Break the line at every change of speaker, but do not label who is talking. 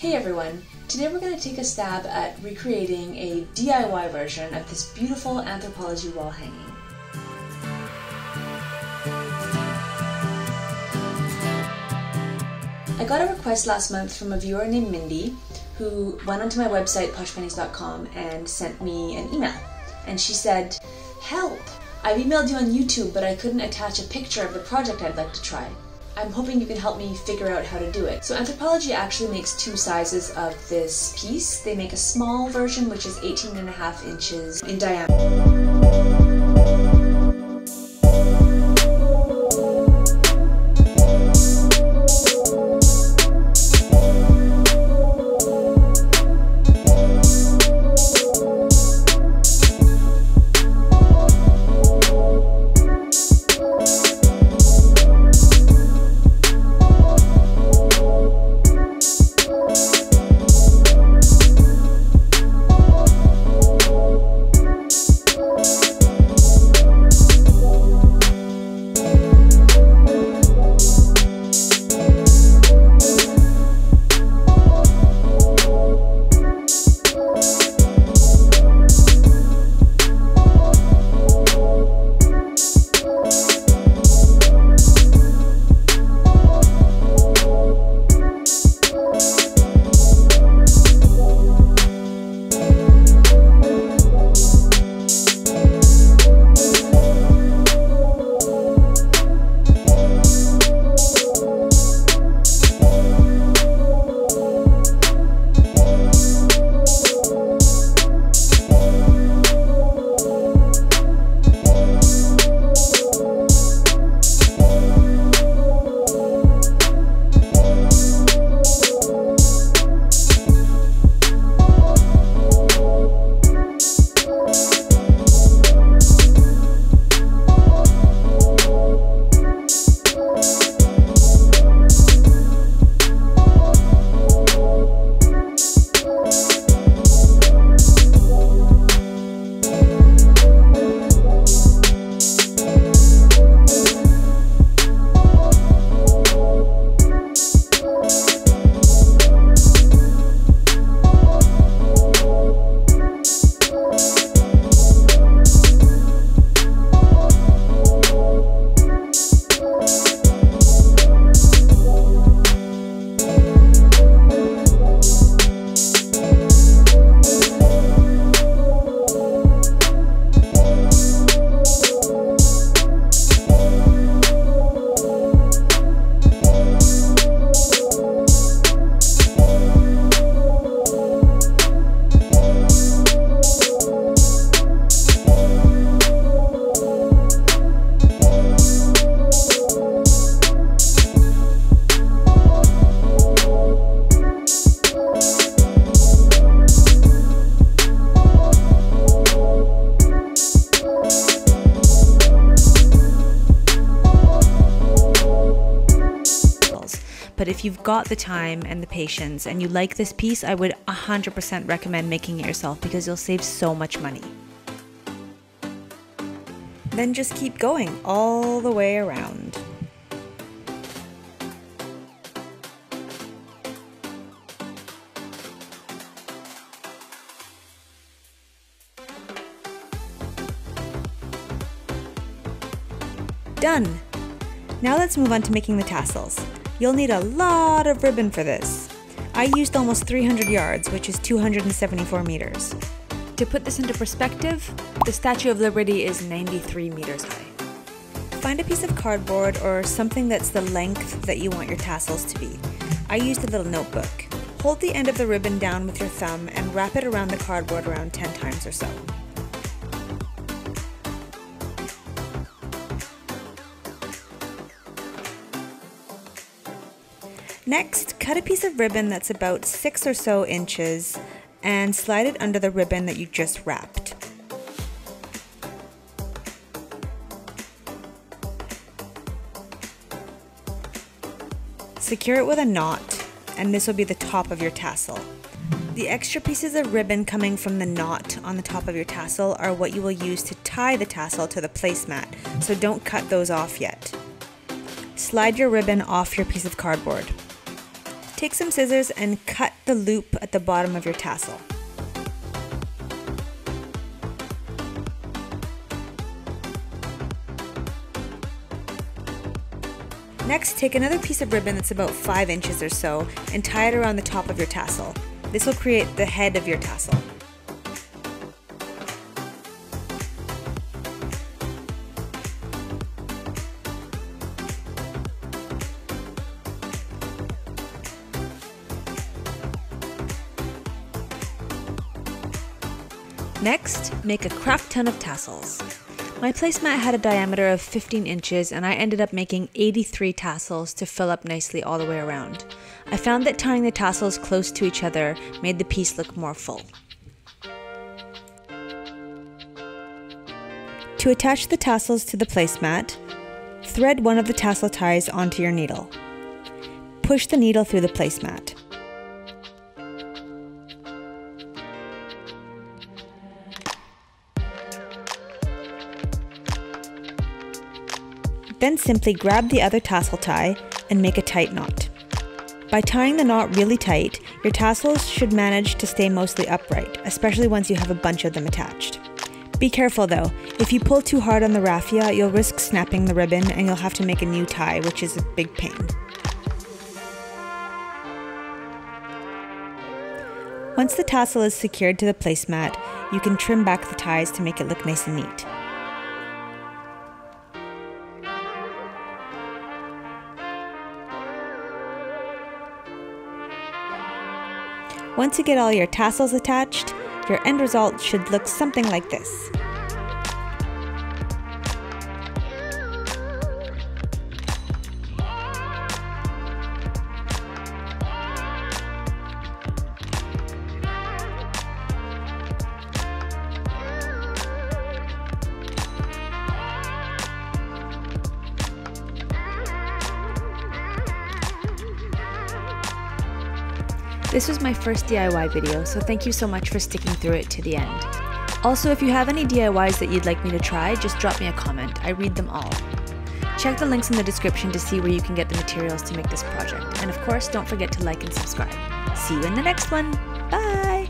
Hey everyone! Today we're going to take a stab at recreating a DIY version of this beautiful Anthropologie wall hanging. I got a request last month from a viewer named Mindy who went onto my website poshpennies.com and sent me an email. And she said, "Help! I've emailed you on YouTube but I couldn't attach a picture of the project I'd like to try. I'm hoping you can help me figure out how to do it." So Anthropologie actually makes two sizes of this piece. They make a small version which is 18.5 inches in diameter.
But if you've got the time and the patience and you like this piece, I would 100% recommend making it yourself because you'll save so much money. Then just keep going all the way around. Done! Now let's move on to making the tassels. You'll need a lot of ribbon for this. I used almost 300 yards, which is 274 meters. To put this into perspective, the Statue of Liberty is 93 meters high. Find a piece of cardboard or something that's the length that you want your tassels to be. I used a little notebook. Hold the end of the ribbon down with your thumb and wrap it around the cardboard around 10 times or so. Next, cut a piece of ribbon that's about 6 or so inches and slide it under the ribbon that you just wrapped. Secure it with a knot, and this will be the top of your tassel. The extra pieces of ribbon coming from the knot on the top of your tassel are what you will use to tie the tassel to the placemat, so don't cut those off yet. Slide your ribbon off your piece of cardboard. Take some scissors and cut the loop at the bottom of your tassel. Next, take another piece of ribbon that's about 5 inches or so and tie it around the top of your tassel. This will create the head of your tassel. Next, make a crap ton of tassels. My placemat had a diameter of 15 inches and I ended up making 83 tassels to fill up nicely all the way around. I found that tying the tassels close to each other made the piece look more full. To attach the tassels to the placemat, thread one of the tassel ties onto your needle. Push the needle through the placemat. Then simply grab the other tassel tie and make a tight knot. By tying the knot really tight, your tassels should manage to stay mostly upright, especially once you have a bunch of them attached. Be careful though, if you pull too hard on the raffia, you'll risk snapping the ribbon and you'll have to make a new tie, which is a big pain. Once the tassel is secured to the placemat, you can trim back the ties to make it look nice and neat. Once you get all your tassels attached, your end result should look something like this. This was my first DIY video, so thank you so much for sticking through it to the end. Also, if you have any DIYs that you'd like me to try, just drop me a comment. I read them all. Check the links in the description to see where you can get the materials to make this project. And of course, don't forget to like and subscribe. See you in the next one. Bye!